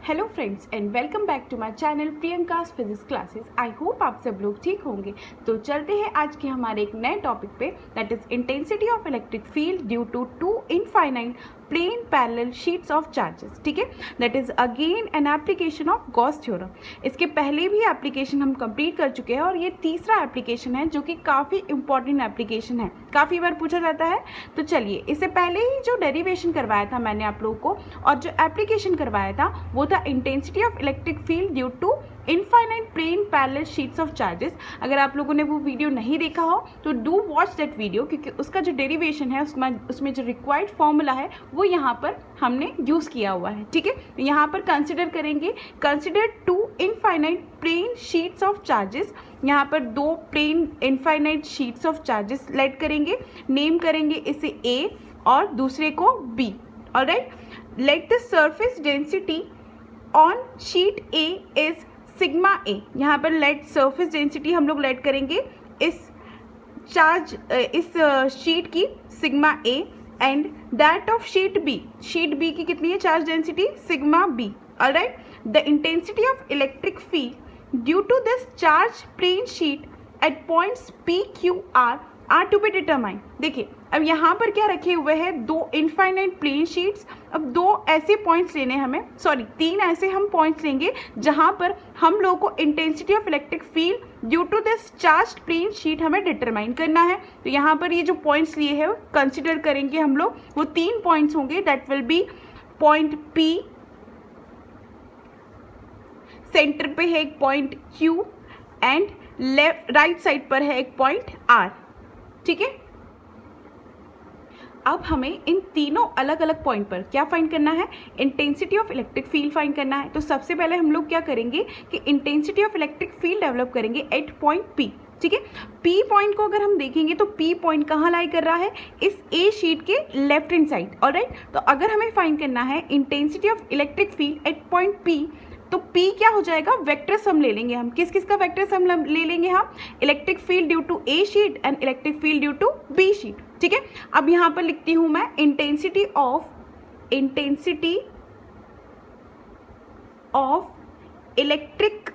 Hello friends and welcome back to my channel Priyanka's physics classes. I hope आप सब लोग ठीक होंगे। तो चलते हैं आज के हमारे एक नए टॉपिक पे, that is intensity of electric field due to two infinite plane parallel sheets of charges. ठीक है, that is again an application of Gauss theorem. इसके पहले भी एप्लीकेशन हम कंप्लीट कर चुके हैं और ये तीसरा एप्लीकेशन है जो कि काफ़ी इंपॉर्टेंट एप्लीकेशन है, काफ़ी बार पूछा जाता है। तो चलिए, इससे पहले ही जो डेरिवेशन करवाया था मैंने आप लोगों को और जो एप्लीकेशन करवाया था वो था intensity of electric field due to infinite plane parallel sheets of charges. अगर आप लोगों ने वो वीडियो नहीं देखा हो तो डू वॉच दैट वीडियो, क्योंकि उसका जो डेरिवेशन है उसमें जो रिक्वायर्ड फॉर्मूला है वो यहाँ पर हमने यूज़ किया हुआ है। ठीक है, तो यहाँ पर कंसिडर करेंगे, consider two infinite plane sheets of charges. यहाँ पर दो plane infinite sheets of charges let करेंगे, नेम करेंगे इसे A और दूसरे को B। Alright, let the surface density on sheet A is sigma A। यहाँ पर लेट सरफेस डेंसिटी हम लोग लेट करेंगे इस शीट की sigma A and that of sheet B। Sheet B की कितनी है charge density? Sigma B। Alright, the intensity of electric field due to this charge plane sheet at points P Q R are to be determined. देखिए, अब यहाँ पर क्या रखे हुए हैं, दो इनफाइनाइट प्लेन शीट्स। अब दो ऐसे पॉइंट्स लेने हमें, तीन ऐसे हम पॉइंट्स लेंगे जहाँ पर हम लोगों को intensity of electric field due to this charge plane sheet हमें डिटरमाइन करना है। तो यहाँ पर ये जो पॉइंट्स लिए हैं कंसिडर करेंगे हम लोग, वो तीन पॉइंट्स होंगे। That will B point P, centre पे है एक point Q and right side पर है एक पॉइंट R। ठीक है, अब हमें इन तीनों अलग अलग पॉइंट पर क्या फाइंड करना है? Intensity of electric field find करना है। तो सबसे पहले हम लोग क्या करेंगे कि intensity of electric field develop करेंगे एट पॉइंट P। ठीक है, P पॉइंट को अगर हम देखेंगे तो P पॉइंट कहाँ लाई कर रहा है? इस A शीट के लेफ्ट हैंड साइड। ऑलराइट, तो अगर हमें फाइंड करना है intensity of electric field at point P, तो P क्या हो जाएगा? वेक्टर सम ले लेंगे हम। किस किस का वेक्टर सम ले लेंगे हम? Electric field due to A sheet and electric field due to B sheet. ठीक है, अब यहाँ पर लिखती हूं मैं intensity of electric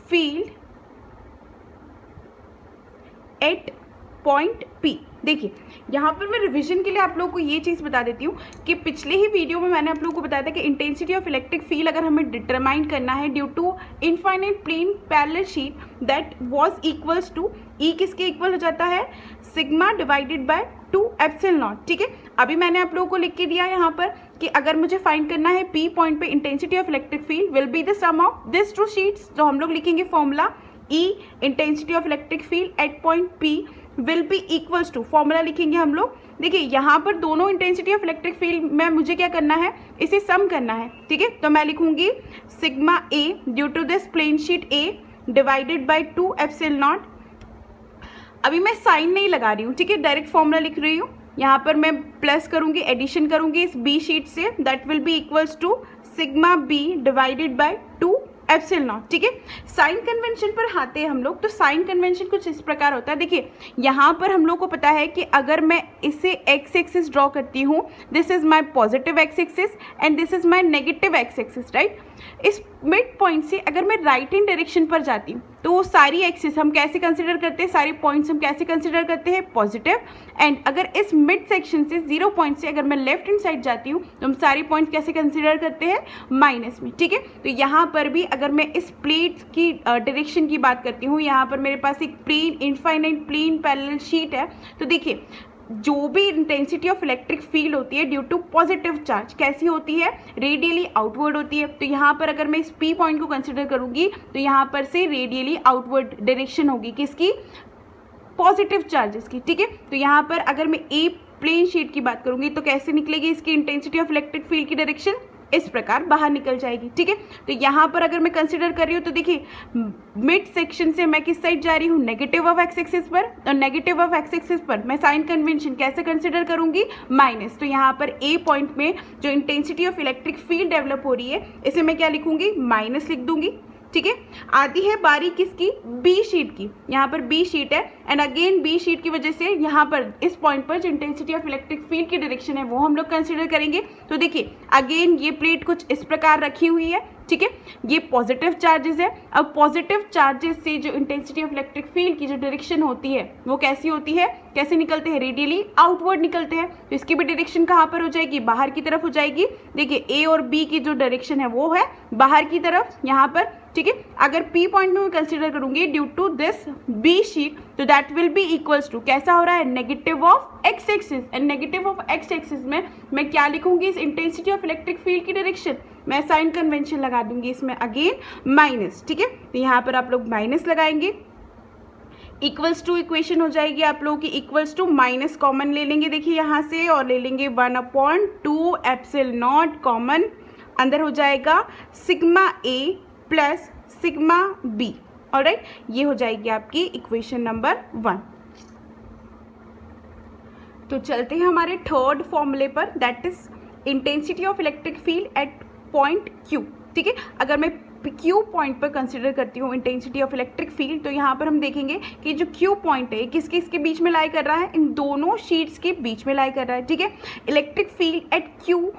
field at point P। देखिए, यहाँ पर मैं रिवीजन के लिए आप लोगों को ये चीज़ बता देती हूँ कि पिछले ही वीडियो में मैंने आप लोगों को बताया था कि इंटेंसिटी ऑफ इलेक्ट्रिक फील्ड अगर हमें डिटरमाइन करना है due to infinite plane parallel sheet, that was equals to E किसके इक्वल हो जाता है? Sigma divided by 2 epsilon naught. ठीक है, अभी मैंने आप लोगों को लिख के दिया यहाँ पर कि अगर मुझे फाइंड करना है P पॉइंट पे intensity of electric field will be the sum of this two sheets. तो हम लोग लिखेंगे formula E intensity of electric field at point P will be equals to, formula लिखेंगे हम लोग। देखिए, यहाँ पर दोनों इंटेंसिटी ऑफ इलेक्ट्रिक फील्ड में मुझे क्या करना है? इसे सम करना है। ठीक है, तो मैं लिखूंगी sigma A due to this plane sheet A divided by 2 epsilon naught. अभी मैं साइन नहीं लगा रही हूँ, ठीक है, डायरेक्ट फॉर्मूला लिख रही हूँ। यहाँ पर मैं प्लस करूंगी, एडिशन करूंगी इस B शीट से, that will be equals to sigma B divided by 2 epsilon naught. ठीक है, साइन कन्वेंशन पर आते हैं हम लोग। तो साइन कन्वेंशन कुछ इस प्रकार होता है। देखिए, यहाँ पर हम लोग को पता है कि अगर मैं इसे एक्स एक्सिस ड्रॉ करती हूँ, this is my positive x axis and this is my negative x axis, right. इस मिड पॉइंट से अगर मैं राइट हैंड डायरेक्शन पर जाती हूँ तो वो सारी एक्सिस हम कैसे कंसिडर करते हैं? सारे पॉइंट्स हम कैसे कंसिडर करते हैं? पॉजिटिव। एंड अगर इस मिड सेक्शन से 0 पॉइंट से अगर मैं लेफ्ट हैंड साइड जाती हूँ तो हम सारे पॉइंट्स कैसे कंसिडर करते हैं? माइनस में। ठीक है, तो यहाँ पर भी अगर मैं इस प्लेट की डायरेक्शन की बात करती हूँ, यहाँ पर मेरे पास एक plane infinite plane parallel sheet है। तो देखिए, जो भी इंटेंसिटी ऑफ इलेक्ट्रिक फील्ड होती है ड्यू टू पॉजिटिव चार्ज कैसी होती है? रेडियली आउटवर्ड होती है। तो यहाँ पर अगर मैं इस P पॉइंट को कंसिडर करूंगी तो यहाँ पर से रेडियली आउटवर्ड डायरेक्शन होगी किसकी? पॉजिटिव चार्जेस की। ठीक है, तो यहाँ पर अगर मैं A प्लेन शीट की बात करूंगी तो कैसे निकलेगी इसकी इंटेंसिटी ऑफ इलेक्ट्रिक फील्ड की डायरेक्शन? इस प्रकार बाहर निकल जाएगी। ठीक है, तो यहाँ पर अगर मैं कंसिडर कर रही हूँ तो देखिए, मिड सेक्शन से मैं किस साइड जा रही हूँ? नेगेटिव ऑफ एक्स एक्सिस पर। और नेगेटिव ऑफ एक्स एक्सिस पर मैं साइन कन्वेंशन कैसे कंसिडर करूंगी? माइनस। तो यहाँ पर A पॉइंट में जो intensity of electric field develop हो रही है इसे मैं क्या लिखूंगी? माइनस लिख दूंगी। ठीक है। आती है बारी किसकी, बी शीट की, यहाँ पर बी शीट है एंड अगेन बी शीट की वजह से यहाँ पर इस पॉइंट पर जो इंटेंसिटी ऑफ इलेक्ट्रिक फील्ड की डायरेक्शन है वो हम लोग कंसिडर करेंगे। तो देखिए अगेन ये प्लेट कुछ इस प्रकार रखी हुई है, ठीक है, ये पॉजिटिव चार्जेस है। अब पॉजिटिव चार्जेस से जो इंटेंसिटी ऑफ इलेक्ट्रिक फील्ड की जो डायरेक्शन होती है वो कैसी होती है, कैसे निकलते हैं, रेडियली आउटवर्ड निकलते हैं। तो इसकी भी डायरेक्शन कहाँ पर हो जाएगी, बाहर की तरफ हो जाएगी। देखिए ए और बी की जो डायरेक्शन है वो है बाहर की तरफ यहाँ पर, ठीक है। अगर पी पॉइंट में मैं कंसिडर करूंगी due to this B sheet, तो that will be equals to कैसा हो रहा है, negative of x axis, and negative of x axis में मैं क्या लिखूंगी, इस इंटेंसिटी ऑफ इलेक्ट्रिक फील्ड की डायरेक्शन, मैं साइन कन्वेंशन लगा दूंगी इसमें अगेन माइनस, ठीक है। तो यहाँ पर आप लोग माइनस लगाएंगे, इक्वल्स टू इक्वेशन हो जाएगी आप लोगों की इक्वल्स टू, माइनस कॉमन ले लेंगे देखिए यहाँ से और ले लेंगे 1/2 एप्सिलॉन नॉट कॉमन, अंदर हो जाएगा sigma A plus sigma B, alright, ये हो जाएगी आपकी इक्वेशन नंबर 1। तो चलते हैं हमारे थर्ड फॉर्मूले पर, that is intensity of electric field at point Q, ठीक है। अगर मैं क्यू पॉइंट पर कंसिडर करती हूँ इंटेंसिटी ऑफ इलेक्ट्रिक फील्ड, तो यहाँ पर हम देखेंगे कि जो क्यू पॉइंट है किसके इसके बीच में लाई कर रहा है, इन दोनों शीट्स के बीच में लाई कर रहा है, ठीक है। Electric field at Q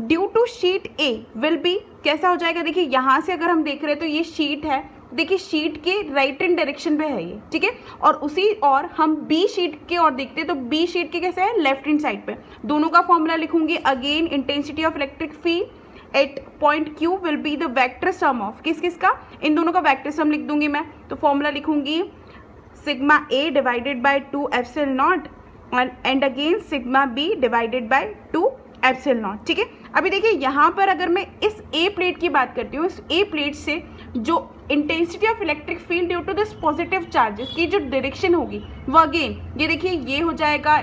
due to sheet A will be कैसा हो जाएगा, देखिए यहाँ से अगर हम देख रहे हैं तो ये शीट है, देखिए शीट के राइट हैंड डायरेक्शन पे है ये, ठीक है। और उसी और हम बी शीट के और देखते हैं तो बी शीट के कैसे है, लेफ्ट हैंड साइड पे। दोनों का फॉर्मूला लिखूंगी again, intensity of electric field at point Q will be the vector sum of किस किस का, इन दोनों का वेक्टर सम लिख दूंगी मैं। तो फॉर्मूला लिखूंगी sigma A divided by 2 epsilon naught and again sigma B divided by 2 epsilon naught, ठीक है। अभी देखिए यहाँ पर अगर मैं इस ए प्लेट की बात करती हूँ, इस ए प्लेट से जो intensity of electric field due to this positive charges की जो डायरेक्शन होगी वो अगेन ये देखिए ये हो जाएगा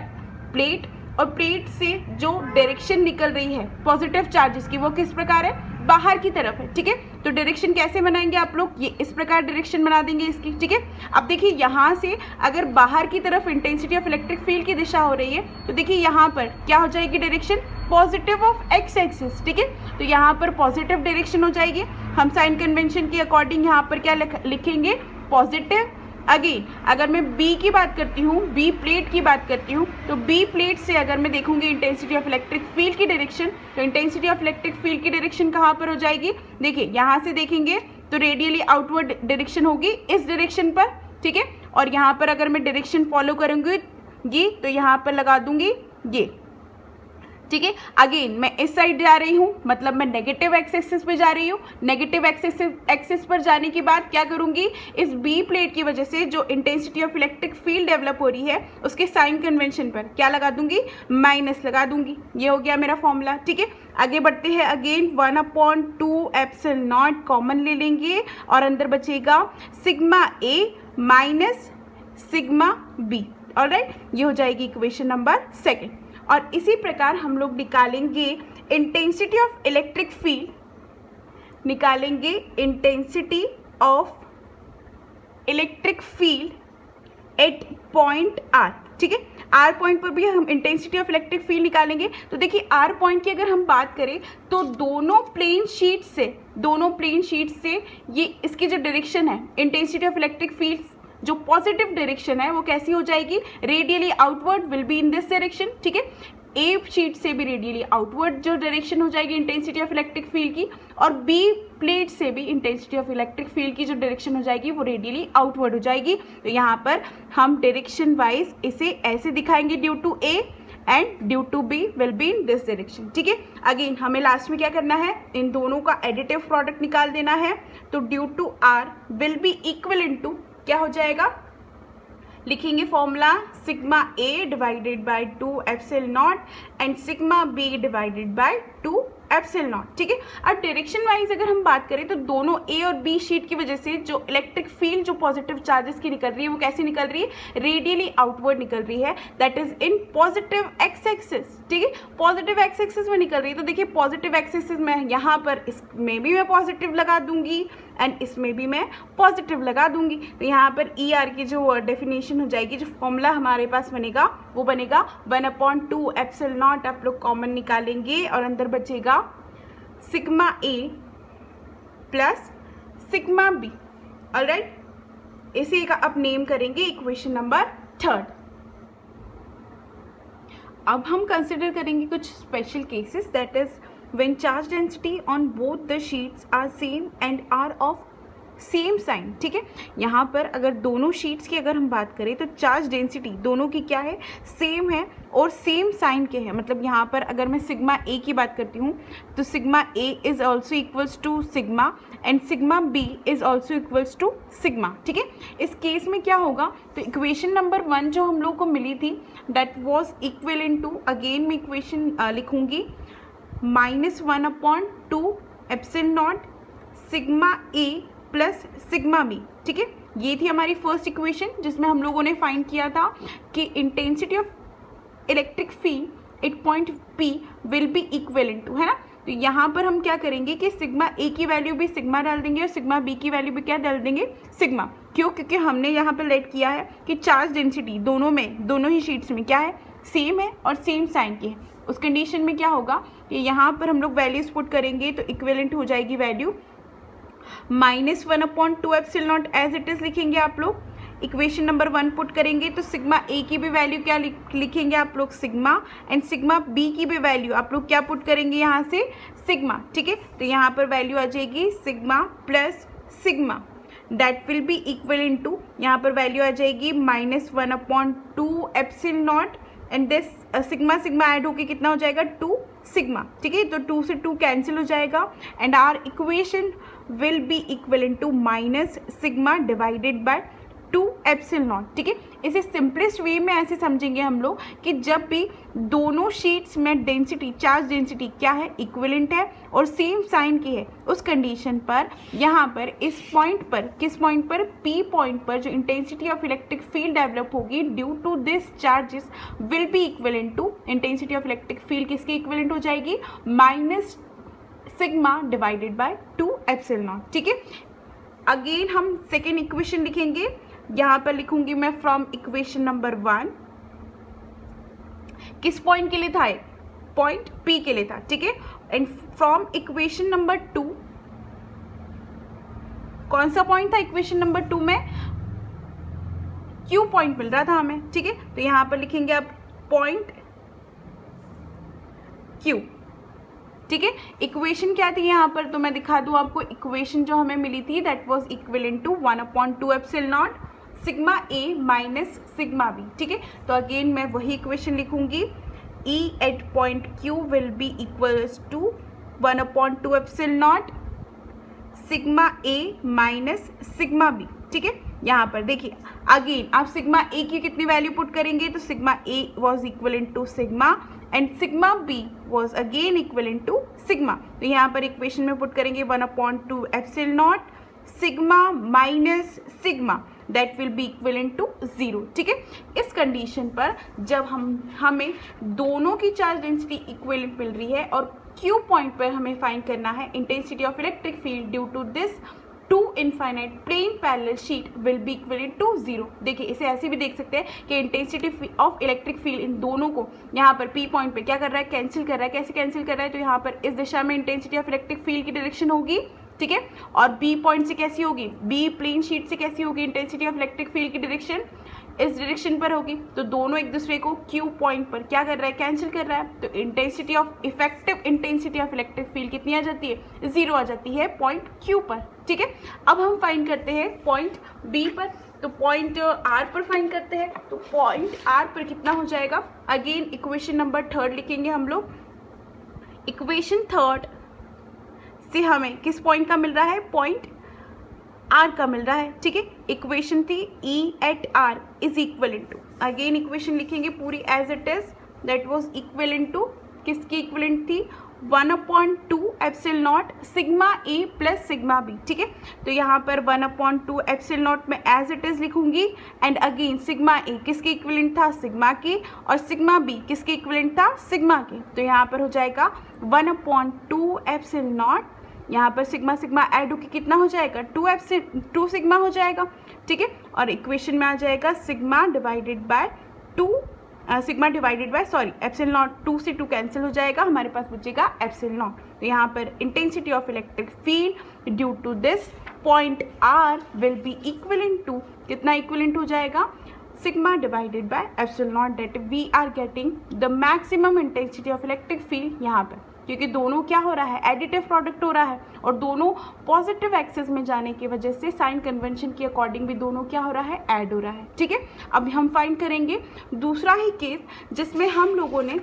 प्लेट, और प्लेट से जो डायरेक्शन निकल रही है पॉजिटिव चार्जेस की वो किस प्रकार है, बाहर की तरफ है, ठीक है। तो डायरेक्शन कैसे बनाएंगे आप लोग, ये इस प्रकार डायरेक्शन बना देंगे इसकी, ठीक है। अब देखिए यहाँ से अगर बाहर की तरफ इंटेंसिटी ऑफ इलेक्ट्रिक फील्ड की दिशा हो रही है तो देखिए यहाँ पर क्या हो जाएगी direction, positive of x axis, ठीक है। तो यहाँ पर पॉजिटिव डायरेक्शन हो जाएगी, हम साइन कन्वेंशन के अकॉर्डिंग यहाँ पर क्या लिखेंगे, पॉजिटिव। अगेन अगर मैं बी की बात करती हूँ, बी प्लेट की बात करती हूँ, तो बी प्लेट से अगर मैं देखूंगी इंटेंसिटी ऑफ इलेक्ट्रिक फील्ड की डायरेक्शन, तो इंटेंसिटी ऑफ इलेक्ट्रिक फील्ड की डायरेक्शन कहाँ पर हो जाएगी, देखिए यहाँ से देखेंगे तो रेडियली आउटवर्ड डायरेक्शन होगी इस डायरेक्शन पर, ठीक है। और यहाँ पर अगर मैं डायरेक्शन फॉलो करूँगी ये, तो यहाँ पर लगा दूंगी ये, ठीक है। अगेन मैं इस साइड जा रही हूँ, मतलब मैं नेगेटिव एक्स एक्सिस पे जा रही हूँ। नेगेटिव एक्सिस पर जाने के बाद क्या करूँगी, इस बी प्लेट की वजह से जो intensity of electric field develop हो रही है उसके साइन कन्वेंशन पर क्या लगा दूंगी, माइनस लगा दूंगी। ये हो गया मेरा फॉर्मूला, ठीक है। आगे बढ़ते हैं अगेन 1/2 एप्सिलॉन नॉट कॉमन ले लेंगे और अंदर बचेगा sigma A minus sigma B, alright, ये हो जाएगी इक्वेशन नंबर 2। और इसी प्रकार हम लोग निकालेंगे इंटेंसिटी ऑफ इलेक्ट्रिक फील्ड, निकालेंगे intensity of electric field at point R, ठीक है। आर पॉइंट पर भी हम इंटेंसिटी ऑफ इलेक्ट्रिक फील्ड निकालेंगे। तो देखिए आर पॉइंट की अगर हम बात करें तो दोनों प्लेन शीट से ये इसकी जो डायरेक्शन है इंटेंसिटी ऑफ इलेक्ट्रिक फील्ड जो पॉजिटिव डायरेक्शन है वो कैसी हो जाएगी, radially outward will be in this direction, ठीक है। ए शीट से भी रेडियली आउटवर्ड जो डायरेक्शन हो जाएगी इंटेंसिटी ऑफ इलेक्ट्रिक फील्ड की, और बी प्लेट से भी इंटेंसिटी ऑफ इलेक्ट्रिक फील्ड की जो डायरेक्शन हो जाएगी वो रेडियली आउटवर्ड हो जाएगी। तो यहाँ पर हम डायरेक्शन वाइज इसे ऐसे दिखाएंगे, due to A and due to B will be in this direction, ठीक है। अगेन हमें लास्ट में क्या करना है, इन दोनों का एडिटिव प्रोडक्ट निकाल देना है। तो due to R will be equal into क्या हो जाएगा, लिखेंगे formula sigma A divided by 2 epsilon naught and sigma B divided by 2 epsilon naught, ठीक है। अब डायरेक्शन वाइज अगर हम बात करें तो दोनों ए और बी शीट की वजह से जो इलेक्ट्रिक फील्ड जो पॉजिटिव चार्जेस की निकल रही है वो कैसे निकल रही है, रेडियली आउटवर्ड निकल रही है, that is in positive x axis, ठीक है। पॉजिटिव एक्स एक्सिस में निकल रही है। तो देखिए पॉजिटिव एक्सिस में यहाँ पर इसमें भी मैं पॉजिटिव लगा दूंगी एंड इसमें भी मैं पॉजिटिव लगा दूंगी। तो यहाँ पर ई आर की जो डेफिनेशन हो जाएगी, जो फॉर्मूला हमारे पास बनेगा वो बनेगा 1/2 एप्सिलॉन नॉट, आप लोग कॉमन निकालेंगे और अंदर बचेगा sigma A plus sigma B. Alright, इसे अब नेम करेंगे इक्वेशन नंबर 3। अब हम कंसिडर करेंगे कुछ special cases, that is when charge density on both the sheets are same and are of same sign. ठीक है, यहाँ पर अगर दोनों शीट्स की अगर हम बात करें तो चार्ज डेंसिटी दोनों की क्या है, सेम है और सेम साइन के है। मतलब यहाँ पर अगर मैं सिग्मा ए की बात करती हूँ तो sigma A is also equals to sigma and sigma B is also equals to sigma. ठीक है, इस केस में क्या होगा, तो इक्वेशन नंबर 1 जो हम लोग को मिली थी that was equivalent to, again मैं इक्वेशन लिखूंगी -1/2 epsilon naught sigma A plus sigma B. ठीक है, ये थी हमारी फर्स्ट इक्वेशन जिसमें हम लोगों ने फाइंड किया था कि intensity of electric field at point P will be equivalent to, है ना। तो यहाँ पर हम क्या करेंगे कि सिग्मा ए की वैल्यू भी सिग्मा डाल देंगे और सिग्मा बी की वैल्यू भी क्या डाल देंगे, सिग्मा। क्यों, क्योंकि हमने यहाँ पर लेट किया है कि चार्ज डेंसिटी दोनों ही शीट्स में क्या है, सेम है और सेम साइन की है। उस कंडीशन में क्या होगा कि यहाँ पर हम लोग वैल्यूज पुट करेंगे तो इक्विवेलेंट हो जाएगी value -1/2 epsilon naught as it is लिखेंगे आप लोग। इक्वेशन नंबर 1 पुट करेंगे तो सिग्मा ए की भी वैल्यू क्या लिखेंगे आप लोग, सिग्मा, एंड सिग्मा बी की भी वैल्यू आप लोग क्या पुट करेंगे यहाँ से, सिग्मा। ठीक है, तो यहाँ पर वैल्यू आ जाएगी sigma plus sigma, that will be equivalent to, यहाँ पर वैल्यू आ जाएगी -1/2 epsilon naught and this sigma sigma add होके कितना हो जाएगा, 2 सिग्मा। ठीक है, तो 2 से 2 कैंसिल हो जाएगा and our equation will be equivalent to minus sigma divided by 2 epsilon naught. ठीक है, इसे सिंपलेस्ट वे में ऐसे समझेंगे हम लोग कि जब भी दोनों शीट्स में डेंसिटी, चार्ज डेंसिटी क्या है, इक्विवेलेंट है और सेम साइन की है, उस कंडीशन पर यहाँ पर इस पॉइंट पर, किस पॉइंट पर, पी पॉइंट पर जो intensity of electric field develop होगी due to this charges will be equivalent to, intensity of electric field किसके इक्विवेलेंट हो जाएगी, minus sigma divided by 2 epsilon naught. ठीक है, अगेन हम सेकेंड इक्वेशन लिखेंगे, यहाँ पर लिखूंगी मैं फ्रॉम इक्वेशन नंबर 1, किस पॉइंट के लिए था, पॉइंट P के लिए था। ठीक है, एंड फ्रॉम इक्वेशन नंबर 2, कौन सा पॉइंट था इक्वेशन नंबर 2 में, Q पॉइंट मिल रहा था हमें। ठीक है, तो यहाँ पर लिखेंगे अब पॉइंट Q। ठीक है, इक्वेशन क्या थी यहाँ पर, तो मैं दिखा दूँ आपको, इक्वेशन जो हमें मिली थी that was equivalent to 1/2 epsilon naught sigma A minus sigma B. ठीक है, तो अगेन मैं वही इक्वेशन लिखूंगी, E at point Q will be equals to 1/2 epsilon naught sigma A minus sigma B. ठीक है, यहाँ पर देखिए अगेन आप सिग्मा ए की कितनी वैल्यू पुट करेंगे, तो sigma A was equivalent to sigma and sigma B was again equivalent to sigma. तो यहाँ पर इक्वेशन में पुट करेंगे 1/2 epsilon naught sigma minus sigma, that will be equivalent to 0। ठीक है, इस कंडीशन पर जब हमें दोनों की चार्ज डेंसिटी इक्विवेलेंट मिल रही है और Q पॉइंट पर हमें फाइंड करना है intensity of electric field due to this 2 infinite plane parallel sheet will be equivalent to 0। देखिए इसे ऐसे भी देख सकते हैं कि इंटेंसिटी ऑफ इलेक्ट्रिक फील्ड इन दोनों को यहाँ पर P पॉइंट पे क्या कर रहा है, कैंसिल कर रहा है। कैसे कैंसिल कर रहा है, तो यहाँ पर इस दिशा में इंटेंसिटी ऑफ इलेक्ट्रिक फील्ड की डायरेक्शन होगी। ठीक है, और B पॉइंट से कैसी होगी, B प्लेन शीट से कैसी होगी इंटेंसिटी ऑफ इलेक्ट्रिक फील्ड की डायरेक्शन, इस डायरेक्शन पर होगी। तो दोनों एक दूसरे को Q पॉइंट पर क्या कर रहा है, कैंसिल कर रहा है। तो intensity of effective intensity of electric field कितनी आ जाती है, 0 आ जाती है पॉइंट Q पर। ठीक है, अब हम फाइंड करते हैं पॉइंट B पर, तो पॉइंट R पर फाइंड करते हैं। तो पॉइंट R पर कितना हो जाएगा, अगेन इक्वेशन नंबर 3 लिखेंगे हम लोग। इक्वेशन 3 से हमें किस पॉइंट का मिल रहा है, पॉइंट R का मिल रहा है। ठीक है, इक्वेशन थी E at R is equivalent to, again equation लिखेंगे पूरी as it is, that was equivalent to, किसकी इक्विवेलेंट थी, 1/2 epsilon naught sigma A plus sigma B. ठीक है, तो यहाँ पर 1/2 एप्सिलॉन नॉट में एज इट इज लिखूंगी एंड अगेन सिग्मा ए किसके इक्विवेलेंट था, सिग्मा के, और सिग्मा बी किसके इक्विवेलेंट था, सिग्मा के। तो यहाँ पर हो जाएगा 1/2 एप्सिलॉन नॉट, यहाँ पर सिग्मा सिग्मा ऐड होकर कितना हो जाएगा, 2 सिग्मा हो जाएगा। ठीक है, और इक्वेशन में आ जाएगा sigma divided by 2 sigma divided by epsilon not, 2 से 2 कैंसिल हो जाएगा, हमारे पास बचेगा एप्सिलॉन नॉट। तो यहाँ पर intensity of electric field due to this point R will be equivalent to, कितना इक्विवेलेंट हो जाएगा, sigma divided by epsilon naught, that we are getting the maximum intensity of electric field यहाँ पर, क्योंकि दोनों क्या हो रहा है, एडिटिव प्रोडक्ट हो रहा है और दोनों पॉजिटिव एक्सिस में जाने की वजह से साइन कन्वेंशन के अकॉर्डिंग भी दोनों क्या हो रहा है, ऐड हो रहा है। ठीक है, अब हम फाइंड करेंगे दूसरा ही केस जिसमें हम लोगों ने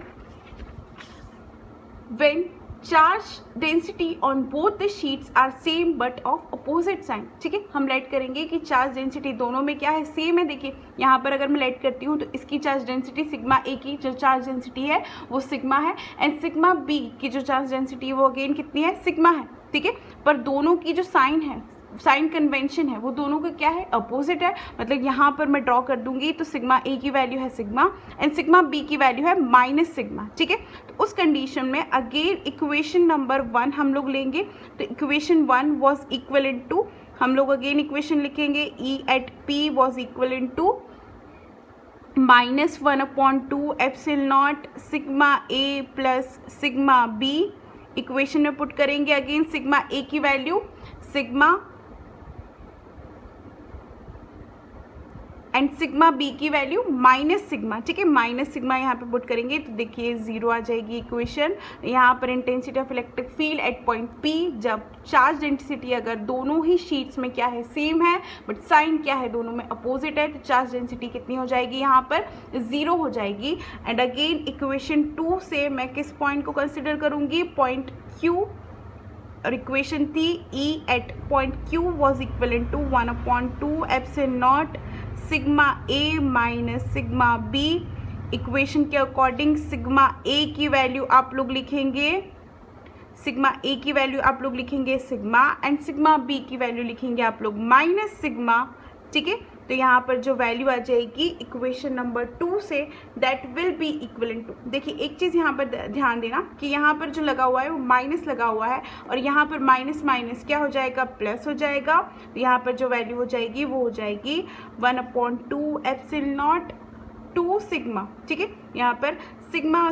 when charge density on both the sheets are same but of opposite sign. ठीक है, हम लेट करेंगे कि चार्ज डेंसिटी दोनों में क्या है, सेम है। देखिए यहाँ पर अगर मैं लेट करती हूँ तो इसकी चार्ज डेंसिटी सिग्मा ए की जो चार्ज डेंसिटी है वो सिग्मा है, एंड सिग्मा बी की जो चार्ज डेंसिटी है वो अगेन कितनी है, सिग्मा है। ठीक है, पर दोनों की जो साइन है, साइन कन्वेंशन है, वो दोनों का क्या है, अपोजिट है। मतलब यहाँ पर मैं ड्रॉ कर दूंगी तो सिग्मा ए की वैल्यू है सिग्मा एंड सिग्मा बी की वैल्यू है माइनस सिग्मा। ठीक है, तो उस कंडीशन में अगेन इक्वेशन नंबर 1 हम लोग लेंगे, तो इक्वेशन 1 वॉज इक्वलेंट टू, हम लोग अगेन इक्वेशन लिखेंगे, E at P was equivalent to -1/2 epsilon naught sigma A plus sigma B. Equation में पुट करेंगे अगेन सिग्मा ए की value sigma and sigma B की वैल्यू माइनस सिग्मा। ठीक है, minus sigma यहाँ पे पुट करेंगे तो देखिए 0 आ जाएगी इक्वेशन। यहाँ पर intensity of electric field at point P, जब चार्ज डेंसिटी अगर दोनों ही शीट्स में क्या है, सेम है, बट साइन क्या है, दोनों में अपोजिट है, तो चार्ज डेंसिटी कितनी हो जाएगी, यहाँ पर 0 हो जाएगी। एंड अगेन इक्वेशन 2 से मैं किस पॉइंट को कंसिडर करूँगी, पॉइंट क्यू, और इक्वेशन थी E at point Q was equivalent to 1/2 epsilon naught sigma A minus sigma B. Equation के अकॉर्डिंग सिग्मा ए की वैल्यू आप लोग लिखेंगे, सिग्मा ए की वैल्यू आप लोग लिखेंगे सिग्मा एंड सिग्मा बी की वैल्यू लिखेंगे आप लोग माइनस सिग्मा। ठीक है, तो यहाँ पर जो वैल्यू आ जाएगी इक्वेशन नंबर 2 से, that will be equivalent to, देखिए एक चीज़ यहाँ पर ध्यान देना कि यहाँ पर जो लगा हुआ है वो माइनस लगा हुआ है और यहाँ पर माइनस माइनस क्या हो जाएगा, प्लस हो जाएगा। तो यहाँ पर जो वैल्यू हो जाएगी वो हो जाएगी 1/2 एप्सिलॉन नॉट 2 सिग्मा। ठीक है, यहाँ पर सिग्मा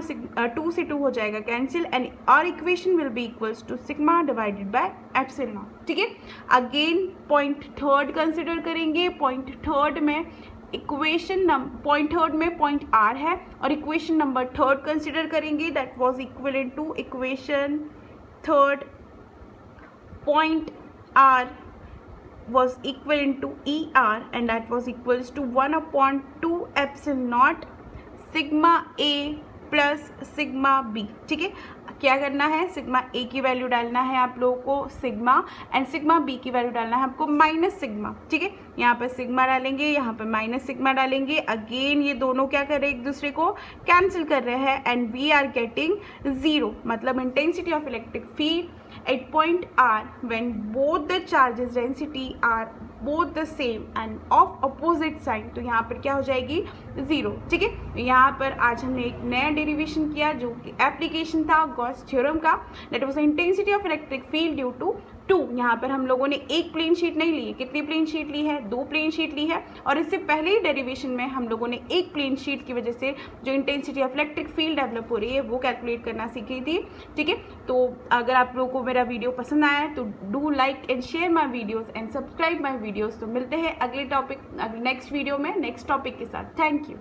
2 से 2 हो जाएगा cancel and our equation will be equals to sigma divided by epsilon naught. ठीक है, अगेन पॉइंट थर्ड कंसिडर करेंगे। पॉइंट थर्ड में पॉइंट आर है और इक्वेशन नंबर थर्ड कंसिडर करेंगे, that was equivalent to equation third, point R was equivalent to ER and that was equals to 1/2 epsilon naught sigma A plus sigma B. ठीक है, क्या करना है, sigma A की value डालना है आप लोगों को सिग्मा एंड सिग्मा बी की वैल्यू डालना है आपको माइनस सिग्मा। ठीक है, यहाँ पर सिग्मा डालेंगे, यहाँ पर माइनस सिग्मा डालेंगे। अगेन ये दोनों क्या कर रहे हैं, एक दूसरे को कैंसिल कर रहे हैं एंड वी आर गेटिंग 0, मतलब intensity of electric field at point R when both the charges density are both the same and of opposite sign, तो यहाँ पर क्या हो जाएगी 0। ठीक है, यहाँ पर आज हमने एक नया डेरिवेशन किया जो कि एप्लीकेशन था गॉस थ्योरम का, that was the intensity of electric field due to 2। यहाँ पर हम लोगों ने एक प्लेन शीट नहीं ली है, कितनी प्लेन शीट ली है, 2 प्लेन शीट ली है। और इससे पहले ही डेरिवेशन में हम लोगों ने एक प्लेन शीट की वजह से जो intensity of electric field develop हो रही है वो कैलकुलेट करना सीखी थी। ठीक है, तो अगर आप लोगों को मेरा वीडियो पसंद आया है तो do like and share my videos and subscribe my videos. तो मिलते हैं अगले नेक्स्ट वीडियो में नेक्स्ट टॉपिक के साथ। Thank you.